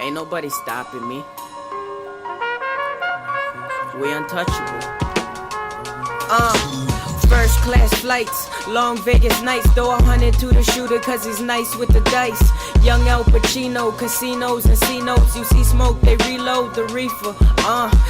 Ain't nobody stopping me. We untouchable. First class flights, long Vegas nights. Throw 100 to the shooter cause he's nice with the dice. Young Al Pacino, casinos and C-notes. You see smoke, they reload the reefer.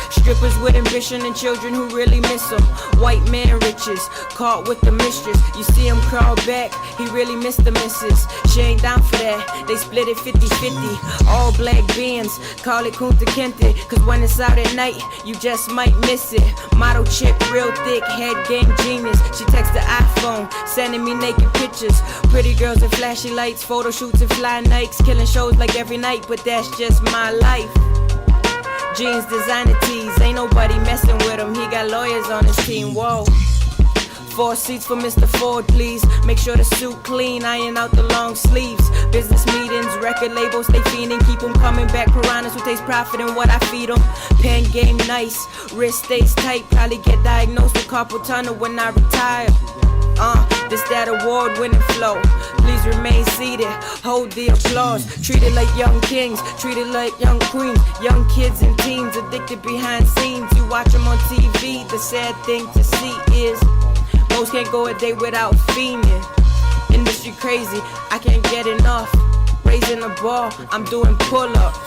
Strippers with ambition and children who really miss them. White man riches, caught with the mistress. You see him crawl back, he really missed the missus. She ain't down for that, they split it 50-50. All black bands, call it Kunta Kinte. Cause when it's out at night, you just might miss it. Model chick, real thick, head game genius. She texts the iPhone, sending me naked pictures. Pretty girls and flashy lights, photo shoots and fly nights. Killing shows like every night, but that's just my life. Jeans, designer tees, ain't nobody messing with him. He got lawyers on his team, whoa. 4 seats for Mr. Ford, please. Make sure the suit clean, iron out the long sleeves. Business meetings, record labels, stay fiending. Keep them coming back, piranhas who taste profit in what I feed them. Pen game nice, wrist stays tight. Probably get diagnosed with carpal tunnel when I retire. This that award-winning flow. Please remain seated, hold the applause. Treated like young kings, treated like young queens. Young kids and teens, addicted behind scenes. You watch them on TV, the sad thing to see is most can't go a day without fiending. Industry crazy, I can't get enough. Raising the bar, I'm doing pull-ups.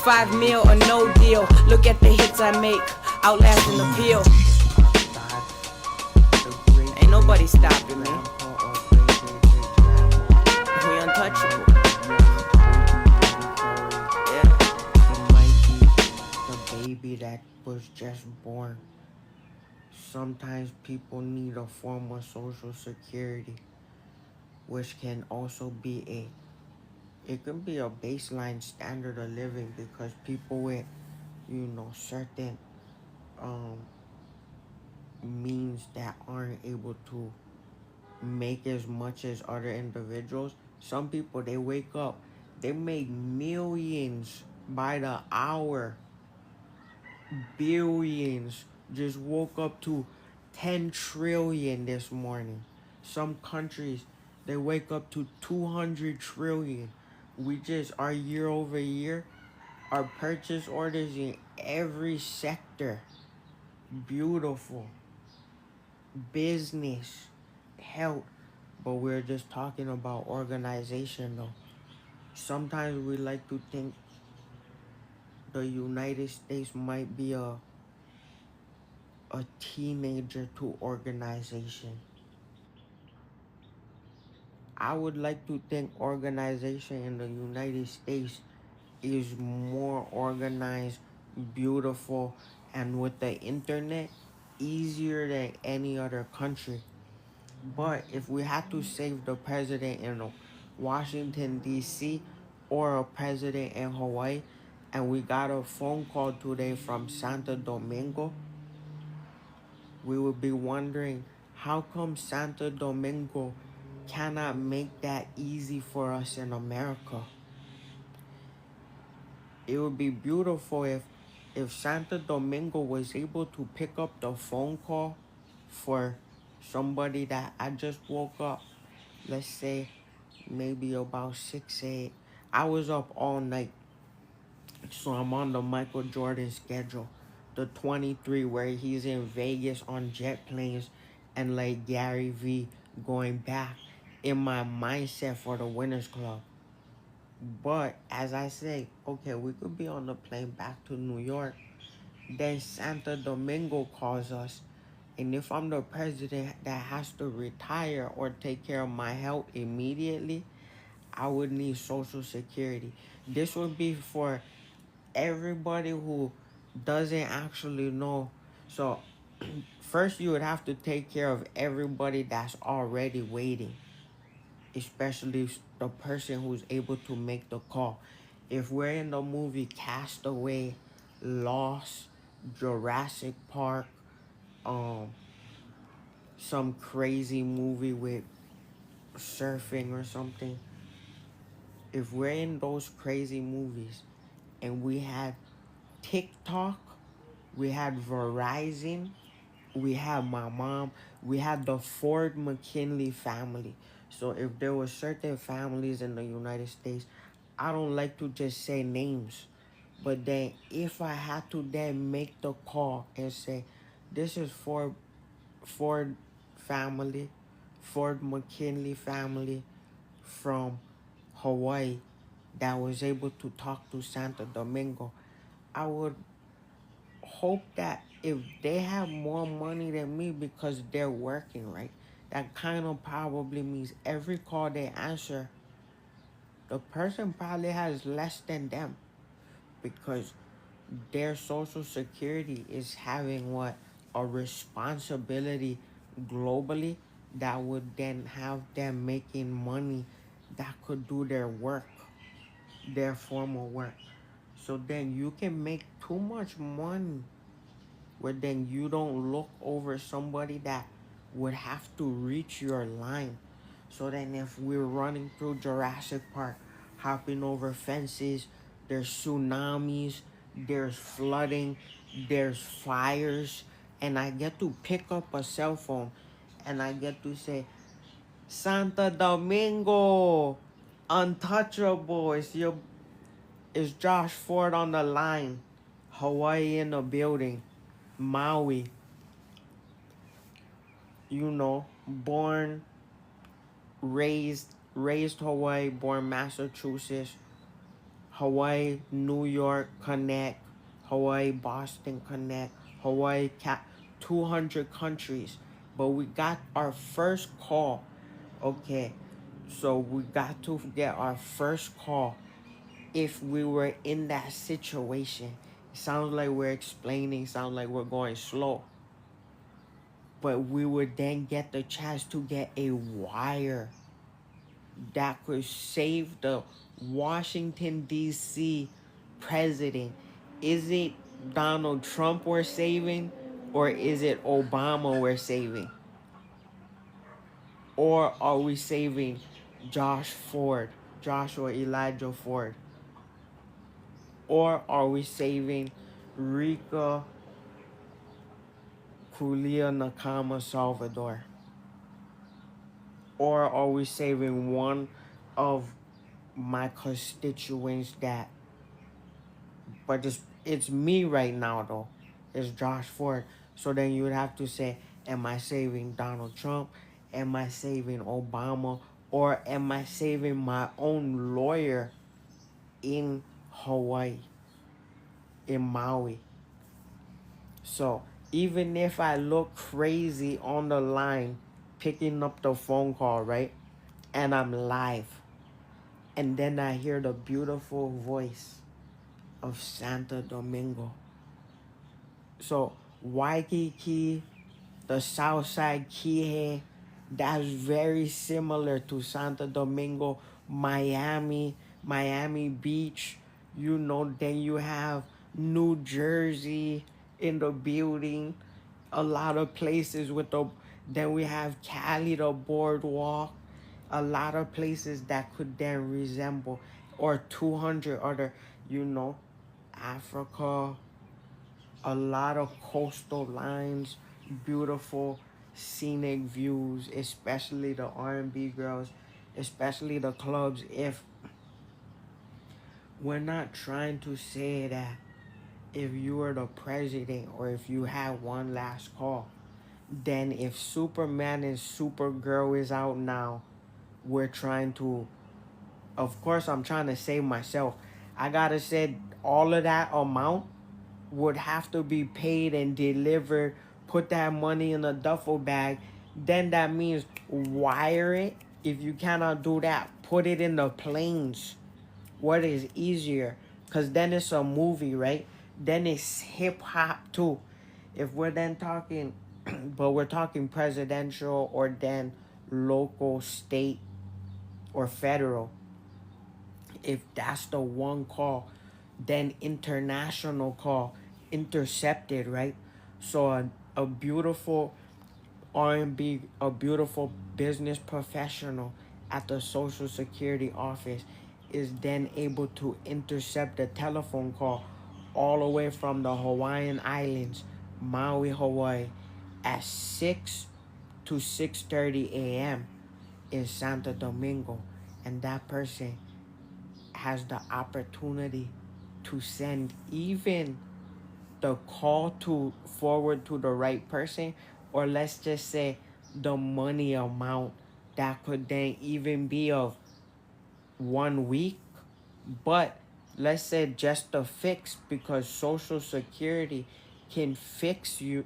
5 mil or no deal. Look at the hits I make, outlasting the pill. Ain't nobody stopping me. We untouchable. Yeah. It might be the baby that was just born. Sometimes people need a form of social security, which can also be it can be a baseline standard of living, because people with, certain means that aren't able to make as much as other individuals. Some people, they wake up, they make millions by the hour, billions. Just woke up to 10 trillion this morning. Some countries, they wake up to 200 trillion. Our year over year, our purchase orders in every sector, beautiful, business, health. But we're just talking about organization though. Sometimes we like to think the United States might be a teenager to organization. I would like to think organization in the United States is more organized, beautiful, and with the internet, easier than any other country. But if we had to save the president in Washington, D.C., or a president in Hawaii, and we got a phone call today from Santo Domingo, we would be wondering, how come Santo Domingo cannot make that easy for us in America? It would be beautiful if Santo Domingo was able to pick up the phone call for somebody that I just woke up, let's say maybe about 6, 8. I was up all night, so I'm on the Michael Jordan schedule, the 23, where he's in Vegas on jet planes, and like Gary V going back in my mindset for the Winners Club. But as I say, okay, we could be on the plane back to New York. Then Santo Domingo calls us. And if I'm the president that has to retire or take care of my health immediately, I would need Social Security. This would be for everybody who doesn't actually know. So first you would have to take care of everybody that's already waiting, especially the person who's able to make the call. If we're in the movie Castaway, Lost, Jurassic Park, some crazy movie with surfing or something, if we're in those crazy movies and we had TikTok, we had Verizon, we had my mom, we had the Ford McKinley family. So if there were certain families in the United States, I don't like to just say names, but then if I had to then make the call and say, this is for Ford family, Ford McKinley family from Hawaii that was able to talk to Santo Domingo, I would hope that if they have more money than me because they're working, right? That kind of probably means every call they answer, the person probably has less than them because their social security is having what a responsibility globally that would then have them making money that could do their work, their formal work. So then you can make too much money where then you don't look over somebody that would have to reach your line. So then if we're running through Jurassic Park, hopping over fences, there's tsunamis, there's flooding, there's fires, and I get to pick up a cell phone and I get to say, Santa Domingo, untouchable, it's Josh Ford on the line, Hawaii in the building, Maui, born, raised Hawaii, born Massachusetts, Hawaii, New York, connect, Hawaii, Boston, connect, Hawaii, 200 countries. But we got our first call. Okay, so we got to get our first call if we were in that situation. It sounds like we're explaining, sounds like we're going slow. But we would then get the chance to get a wire that could save the Washington, D.C. president. Is it Donald Trump we're saving, or is it Obama we're saving? Or are we saving Joshua Elijah Ford? Or are we saving Rika Kulia Nakama Salvador? Or are we saving one of my constituents but it's me right now though. It's Josh Ford. So then you would have to say, am I saving Donald Trump? Am I saving Obama? Or am I saving my own lawyer in Hawaii, in Maui? So even if I look crazy on the line, picking up the phone call, right? And I'm live. And then I hear the beautiful voice of Santo Domingo. So Waikiki, the south side Kihei, that's very similar to Santo Domingo, Miami Beach. Then you have New Jersey in the building. A lot of places then we have Cali, the boardwalk. A lot of places that could then resemble, or 200 other, Africa, a lot of coastal lines, beautiful scenic views, especially the R&B girls, especially the clubs. If we're not trying to say that if you were the president or if you had one last call, then if Superman and Supergirl is out now, we're trying to, of course I'm trying to save myself. I gotta say all of that amount would have to be paid and delivered, put that money in a duffel bag. Then that means wire it. If you cannot do that, put it in the planes. What is easier? Because then it's a movie, right? Then it's hip hop too. If we're then talking, but we're talking presidential or then local, state, or federal. If that's the one call, then international call, intercepted, right? So a beautiful R&B, a beautiful business professional at the Social Security office is then able to intercept the telephone call all the way from the Hawaiian Islands, Maui, Hawaii, at 6 to 6:30 a.m. in Santo Domingo. And that person has the opportunity to send even the call to forward to the right person, or let's just say the money amount that could then even be of 1 week, but let's say just a fix, because social security can fix you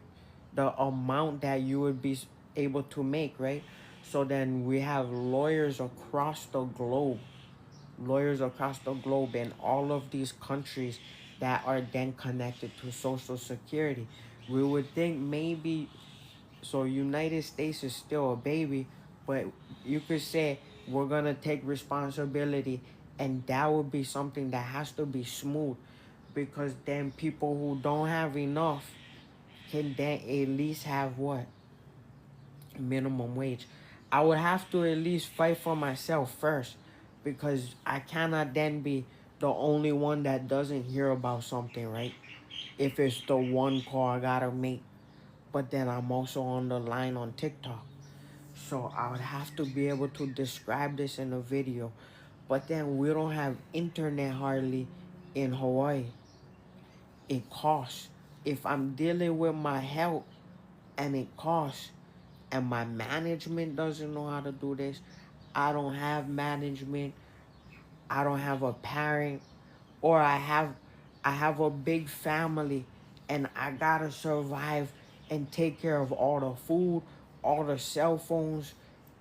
the amount that you would be able to make, right? So then we have lawyers across the globe in all of these countries that are then connected to social security. We would think maybe, so United States is still a baby, but you could say we're gonna take responsibility, and that would be something that has to be smooth, because then people who don't have enough can then at least have what? Minimum wage. I would have to at least fight for myself first, because I cannot then be the only one that doesn't hear about something, right? If it's the one call I gotta make, but then I'm also on the line on TikTok. So I would have to be able to describe this in a video. But then we don't have internet hardly in Hawaii. It costs. If I'm dealing with my health and it costs, and my management doesn't know how to do this, I don't have management, I don't have a parent, or I have a big family, and I gotta survive and take care of all the food, all the cell phones,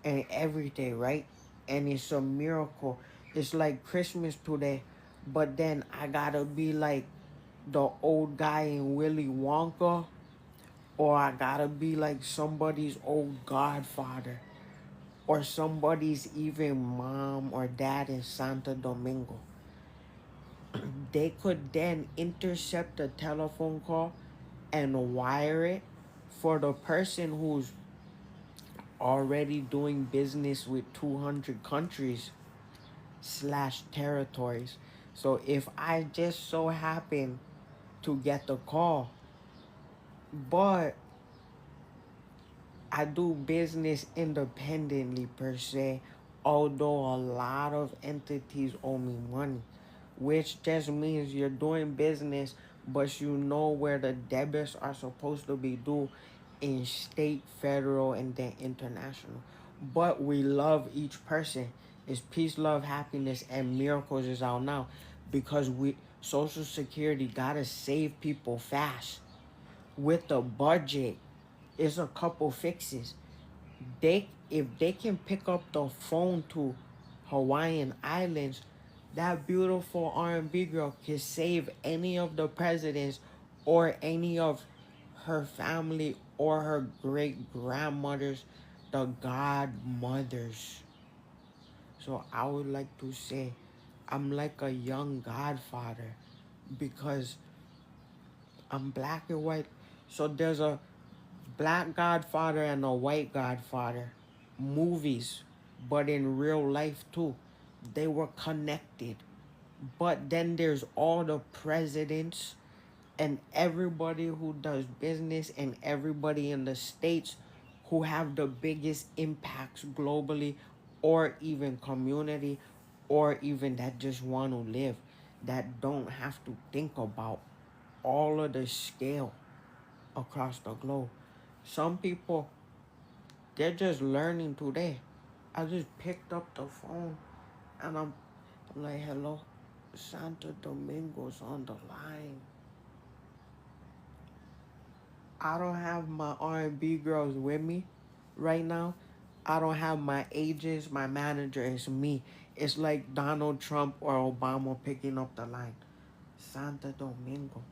and everything, right? And it's a miracle. It's like Christmas today, but then I gotta be like the old guy in Willy Wonka, or I gotta be like somebody's old godfather, or somebody's even mom or dad in Santo Domingo. They could then intercept a telephone call and wire it for the person who's already doing business with 200 countries slash territories. So if I just so happen to get the call, but I do business independently per se, although a lot of entities owe me money, which just means you're doing business, but you know where the debits are supposed to be due in state, federal, and then international. But we love each person. It's peace, love, happiness, and miracles is out now, because we Social Security gotta save people fast. With the budget, it's a couple fixes. If they can pick up the phone to Hawaiian Islands, that beautiful R&B girl can save any of the presidents, or any of her family, or her great grandmothers, the godmothers. So I would like to say I'm like a young godfather, because I'm black and white. So there's a black godfather and a white godfather movies, but in real life too, they were connected. But then there's all the presidents and everybody who does business, and everybody in the states who have the biggest impacts globally, or even community, or even that just want to live, that don't have to think about all of the scale across the globe. Some people, they're just learning today. I just picked up the phone, and I'm like, hello, Santo Domingo's on the line. I don't have my R&B girls with me right now. I don't have my agents, my manager. It's me. It's like Donald Trump or Obama picking up the line. Santo Domingo.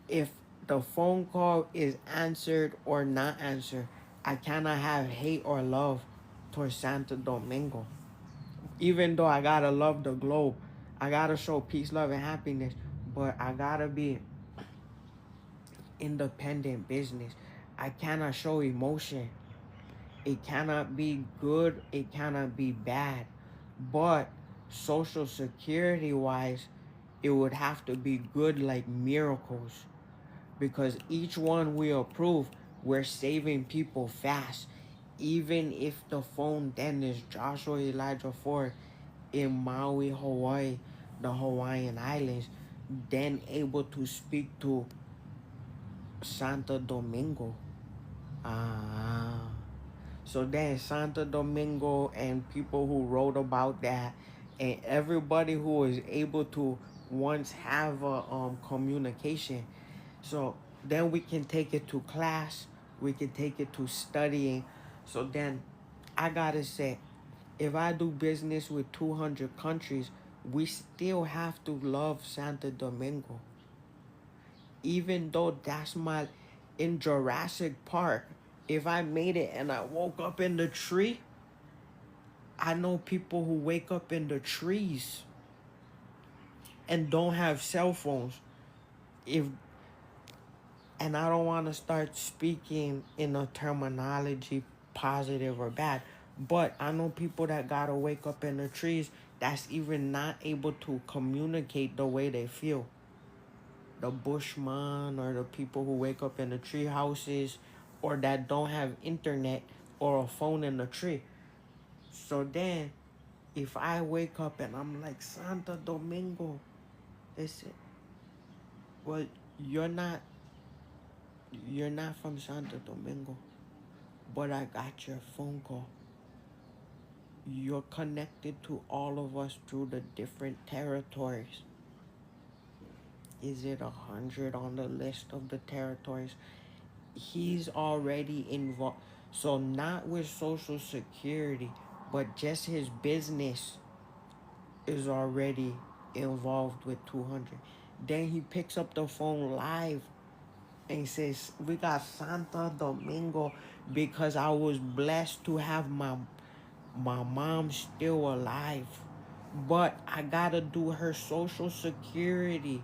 If the phone call is answered or not answered, I cannot have hate or love towards Santo Domingo. Even though I gotta love the globe, I gotta show peace, love, and happiness, but I gotta be independent business. I cannot show emotion. It cannot be good, it cannot be bad. But social security wise, it would have to be good like miracles, because each one we approve, we're saving people fast. Even if the phone then is Joshua Elijah Ford in Maui, Hawaii, the Hawaiian Islands, then able to speak to Santo Domingo. Ah. So then Santo Domingo and people who wrote about that and everybody who was able to once have a communication. So then we can take it to class, we can take it to studying. So then I gotta say, if I do business with 200 countries, we still have to love Santo Domingo. Even though that's my, in Jurassic Park, if I made it and I woke up in the tree, I know people who wake up in the trees and don't have cell phones. If And I don't want to start speaking in a terminology positive or bad, but I know people that gotta wake up in the trees that's even not able to communicate the way they feel. The bushman or the people who wake up in the tree houses or that don't have internet or a phone in the tree. So then if I wake up and I'm like, Santo Domingo, they say, well, you're not from Santo Domingo, but I got your phone call. You're connected to all of us through the different territories. Is it 100 on the list of the territories? He's already involved. So not with Social Security, but just his business is already involved with 200. Then he picks up the phone live and says, we got Santo Domingo because I was blessed to have my mom still alive. But I gotta do her Social Security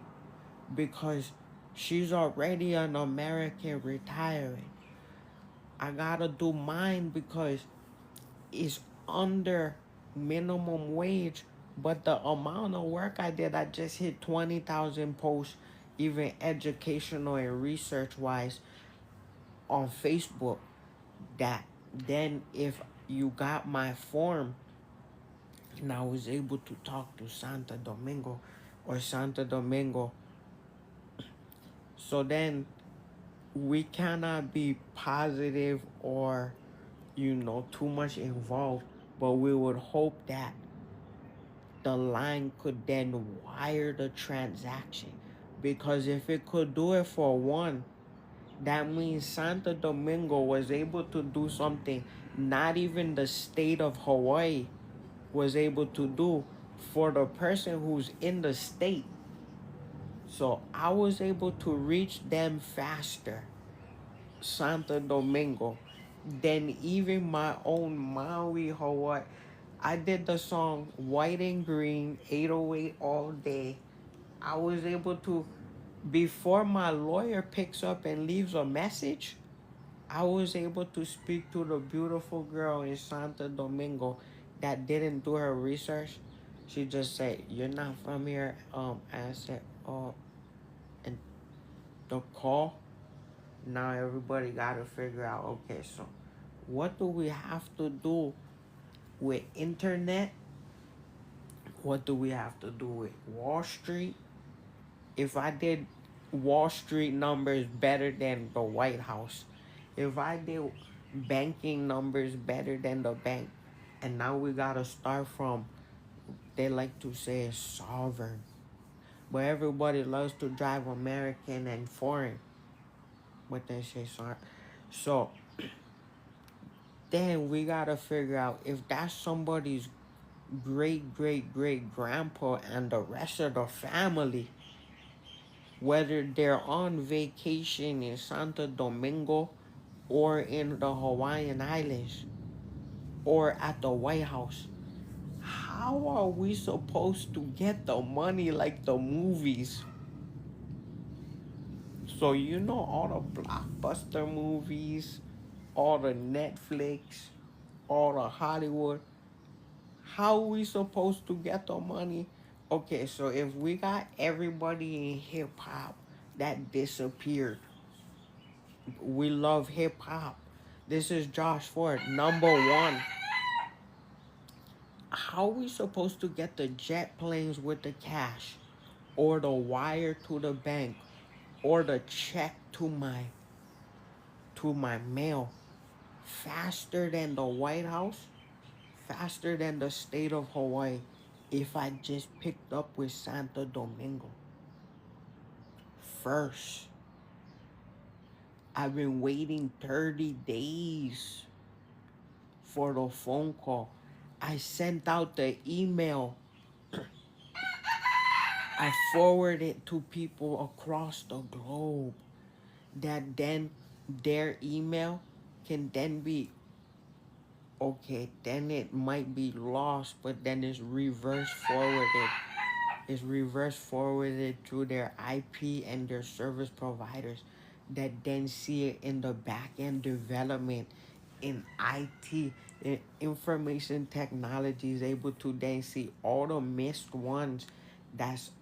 because she's already an American retiring. I gotta do mine because it's under minimum wage, but the amount of work I did, I just hit 20,000 posts, even educational and research wise, on Facebook. That then, if you got my form, and I was able to talk to Santo Domingo or Santo Domingo. So then we cannot be positive or, too much involved, but we would hope that the line could then wire the transaction. Because if it could do it for one, that means Santo Domingo was able to do something not even the state of Hawaii was able to do for the person who's in the state. So I was able to reach them faster, Santo Domingo, than even my own Maui, Hawaii. I did the song White and Green, 808 all day. I was able to, before my lawyer picks up and leaves a message, I was able to speak to the beautiful girl in Santo Domingo that didn't do her research. She just said, you're not from here. I said, oh, and the call, now everybody got to figure out, okay, so what do we have to do with internet? What do we have to do with Wall Street? If I did Wall Street numbers better than the White House, if I did banking numbers better than the bank, and now we gotta start from, they like to say sovereign, but everybody loves to drive American and foreign, but they say sovereign. So then we gotta figure out if that's somebody's great great great grandpa and the rest of the family, whether they're on vacation in Santo Domingo or in the Hawaiian Islands or at the White House, how are we supposed to get the money like the movies? So all the blockbuster movies, all the Netflix, all the Hollywood, how are we supposed to get the money? Okay, so if we got everybody in hip-hop that disappeared, we love hip-hop. This is Josh Ford, number one. how are we supposed to get the jet planes with the cash, or the wire to the bank, or the check to my mail faster than the White House, faster than the state of Hawaii, if I just picked up with Santo Domingo first? I've been waiting 30 days for the phone call. I sent out the email. I forwarded it to people across the globe, that then their email can then be, okay, then it might be lost, but then it's reverse forwarded. It's reverse forwarded through their IP and their service providers, that then see it in the back end development in IT. Information technology is able to then see all the missed ones that's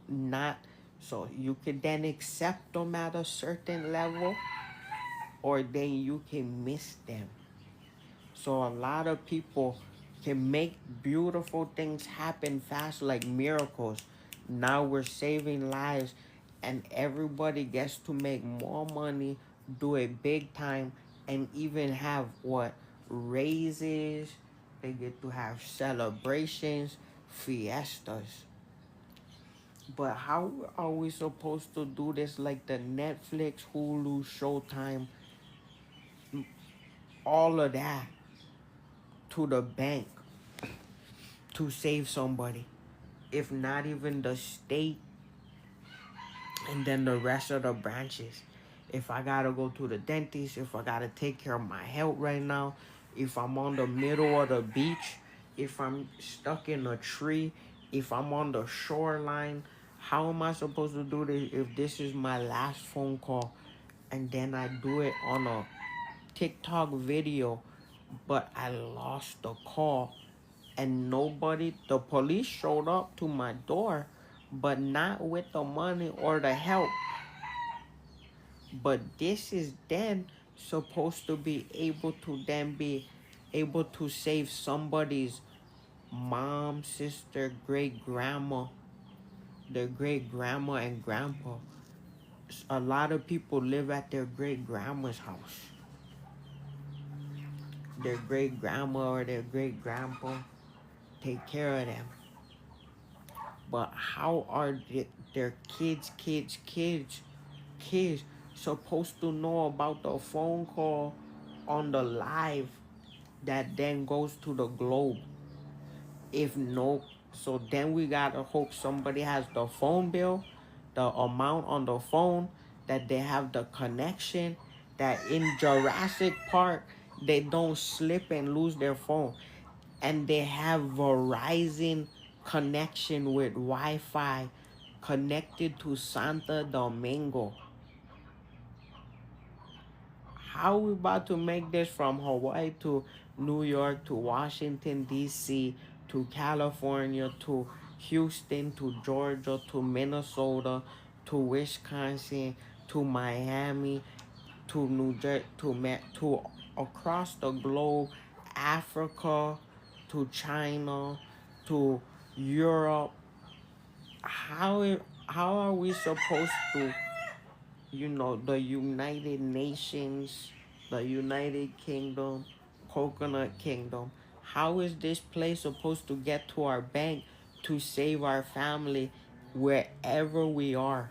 not, so you can then accept them at a certain level, or then you can miss them. So a lot of people can make beautiful things happen fast, like miracles. Now we're saving lives, and everybody gets to make more money, do it big time, and even have what? Raises. They get to have celebrations, fiestas. But how are we supposed to do this like the Netflix, Hulu, Showtime, all of that, to the bank to save somebody, if not even the state and then the rest of the branches? If I gotta go to the dentist, if I gotta take care of my health right now, if I'm on the middle of the beach, if I'm stuck in a tree, if I'm on the shoreline, how am I supposed to do this if this is my last phone call and then I do it on a TikTok video, but I lost the call and nobody, the police showed up to my door, but not with the money or the help? But this is then supposed to be able to then be able to save somebody's mom, sister, great grandma, their great grandma and grandpa. A lot of people live at their great grandma's house. Their great grandma or their great grandpa take care of them. But how are their kids supposed to know about the phone call on the live that then goes to the globe? If no, so then we gotta hope somebody has the phone bill, the amount on the phone, that they have the connection, that in Jurassic Park they don't slip and lose their phone, and they have Verizon connection with Wi-Fi connected to Santo Domingo. How we about to make this from Hawaii to New York to Washington, D.C., to California, to Houston, to Georgia, to Minnesota, to Wisconsin, to Miami, to New Jersey, to across the globe, Africa, to China, to Europe? How are we supposed to, the United Nations, the United Kingdom, Coconut Kingdom, how is this place supposed to get to our bank to save our family wherever we are?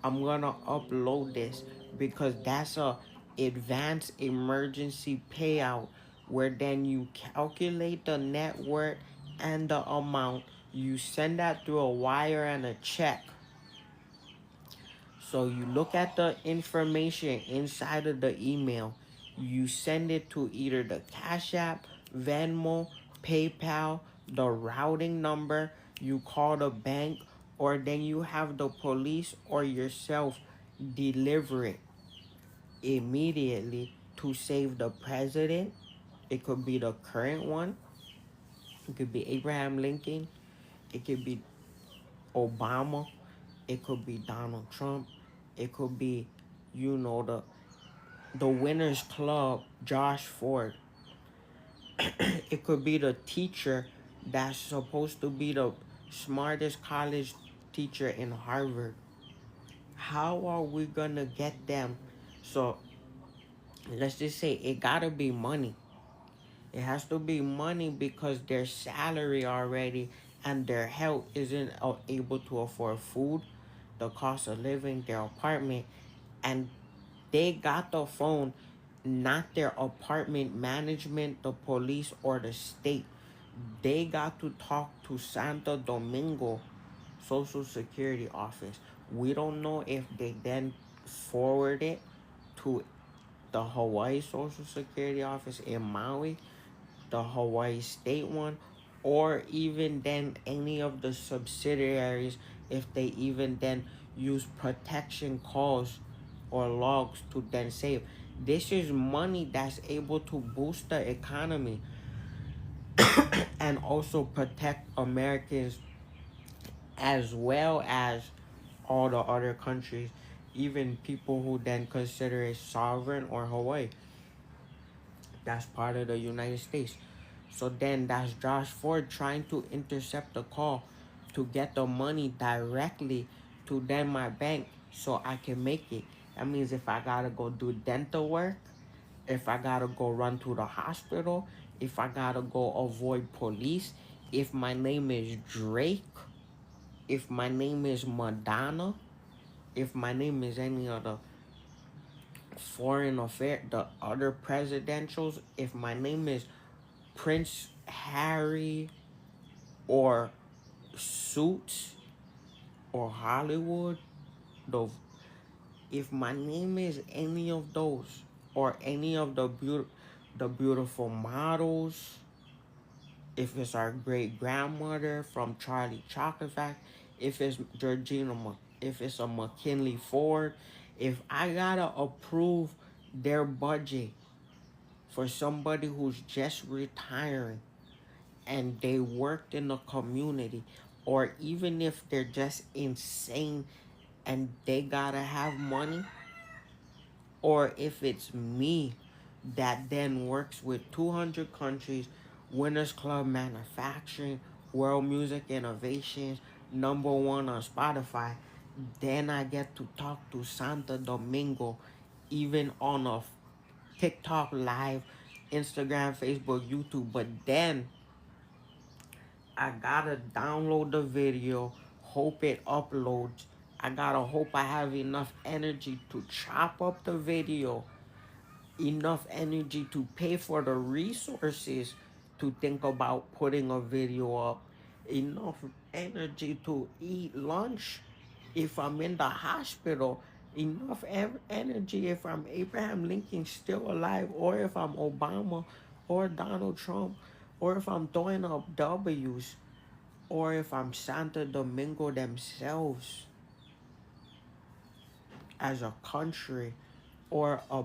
I'm gonna upload this because that's a advanced emergency payout, where then you calculate the net worth and the amount. You send that through a wire and a check. So you look at the information inside of the email. You send it to either the Cash App, Venmo, PayPal, the routing number. You call the bank, or then you have the police or yourself deliver it immediately to save the president. It could be the current one. It could be Abraham Lincoln. It could be Obama. It could be Donald Trump. It could be, the Winners Club, Josh Ford. It could be the teacher that's supposed to be the smartest college teacher in Harvard. How are we gonna get them? So let's just say it gotta be money. It has to be money because their salary already and their health isn't able to afford food, the cost of living, their apartment, and they got the phone, not their apartment management, the police, or the state. They got to talk to Santo Domingo Social Security office. We don't know if they then forward it to the Hawaii Social Security office in Maui, the Hawaii State one, or even then any of the subsidiaries if they even then use protection calls or logs to then save. This is money that's able to boost the economy and also protect Americans as well as all the other countries, even people who then consider it sovereign or Hawaii. That's part of the United States. So then that's Josh Ford trying to intercept the call to get the money directly to then my bank so I can make it. That means if I gotta go do dental work, if I gotta go run to the hospital, if I gotta go avoid police, if my name is Drake, if my name is Madonna, if my name is any other foreign affair, the other presidentials, if my name is Prince Harry or Suits or Hollywood, the if my name is any of those or any of the beautiful models, if it's our great grandmother from Charlie Chocolate Factory, if it's if it's a McKinley Ford, if I gotta approve their budget for somebody who's just retiring and they worked in the community, or even if they're just insane and they gotta have money, or if it's me that then works with 200 countries, Winners Club Manufacturing, World Music Innovations, #1 on Spotify, then I get to talk to Santo Domingo, even on a TikTok live, Instagram, Facebook, YouTube. But then I gotta download the video, hope it uploads. I gotta hope I have enough energy to chop up the video, enough energy to pay for the resources to think about putting a video up, enough energy to eat lunch if I'm in the hospital, enough energy if I'm Abraham Lincoln still alive, or if I'm Obama or Donald Trump, or if I'm throwing up W's, or if I'm Santo Domingo themselves as a country or a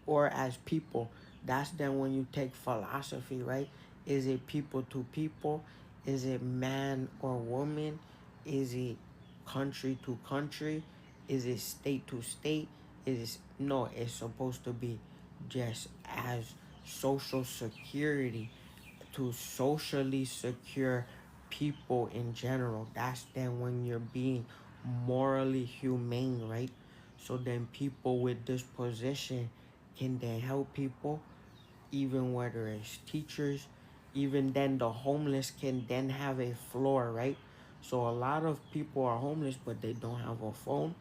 or as people. That's then when you take philosophy, right? Is it people to people? Is it man or woman? Is it country to country? Is it state to state? Is it, no, it's supposed to be just as social security to socially secure people in general. That's then when you're being morally humane, right? So then people with this position can then help people, even whether it's teachers, even then the homeless can then have a floor, right? So a lot of people are homeless, but they don't have a phone,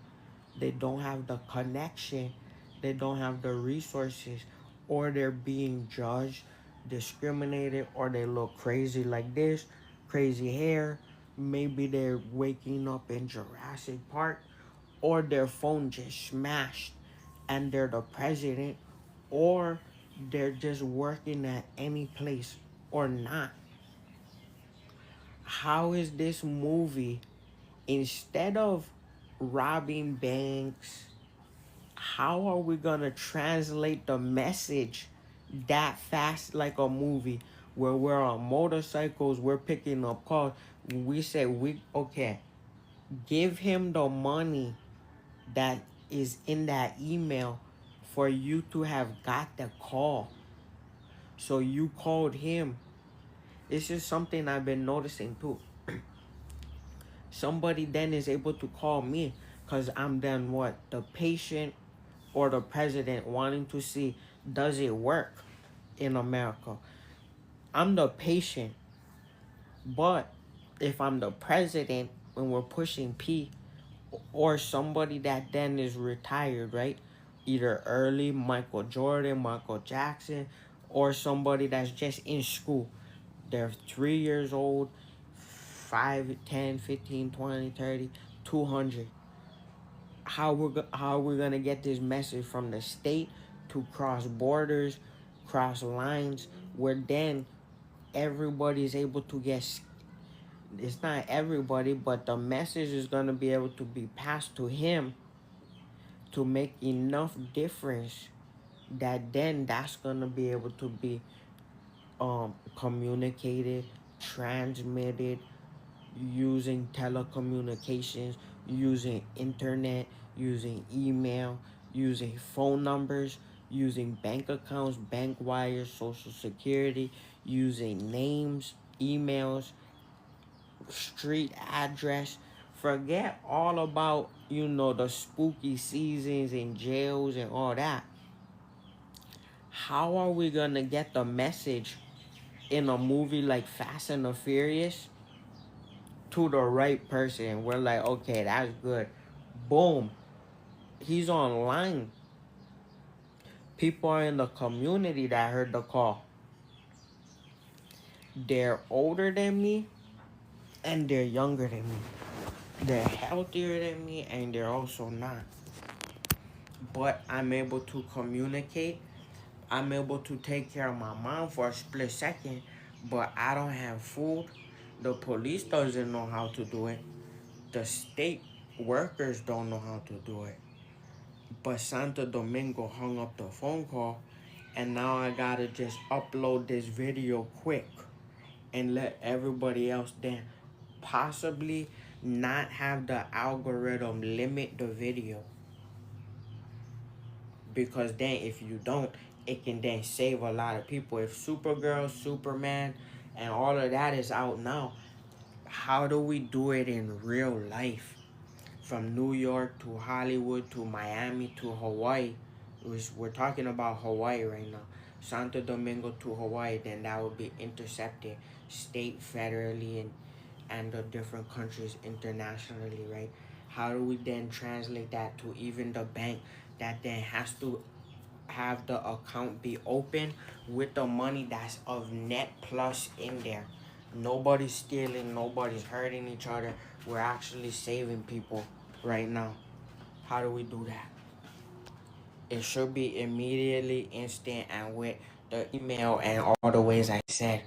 they don't have the connection, they don't have the resources, or they're being judged, discriminated, or they look crazy like this, crazy hair. Maybe they're waking up in Jurassic Park, or their phone just smashed and they're the president, or they're just working at any place or not. How is this movie, instead of robbing banks, how are we gonna translate the message that fast like a movie where we're on motorcycles, we're picking up calls, we say okay, give him the money that is in that email for you to have got the call. So you called him. It's just something I've been noticing too. Somebody then is able to call me because I'm then what? The patient or the president wanting to see, does it work in America? I'm the patient. But if I'm the president when we're pushing P, or somebody that then is retired, right? Either early, Michael Jordan, Michael Jackson, or somebody that's just in school. They're 3 years old, 5, 10, 15, 20, 30, 200. How are we gonna get this message from the state to cross borders, cross lines, where then everybody's able to get, it's not everybody, but the message is going to be able to be passed to him to make enough difference that then that's going to be able to be communicated, transmitted, using telecommunications, using internet, using email, using phone numbers, using bank accounts, bank wires, social security, using names, emails, street address. Forget all about, the spooky seasons and jails and all that. How are we gonna get the message in a movie like Fast and the Furious to the right person? We're like, okay, that's good. Boom. He's online. People are in the community that heard the call. They're older than me and they're younger than me. They're healthier than me and they're also not. But I'm able to communicate. I'm able to take care of my mom for a split second, but I don't have food. The police doesn't know how to do it. The state workers don't know how to do it. But Santo Domingo hung up the phone call, and now I gotta just upload this video quick and let everybody else then possibly not have the algorithm limit the video. Because then if you don't, it can then save a lot of people. If Supergirl, Superman, and all of that is out now, how do we do it in real life? From New York to Hollywood to Miami to Hawaii. We're talking about Hawaii right now. Santo Domingo to Hawaii, then that would be intercepted state, federally, and the different countries internationally, right? How do we then translate that to even the bank that then has to have the account be open with the money that's of net plus in there? Nobody's stealing, nobody's hurting each other. We're actually saving people right now. How do we do that? It should be immediately, instant, and with the email and all the ways I said.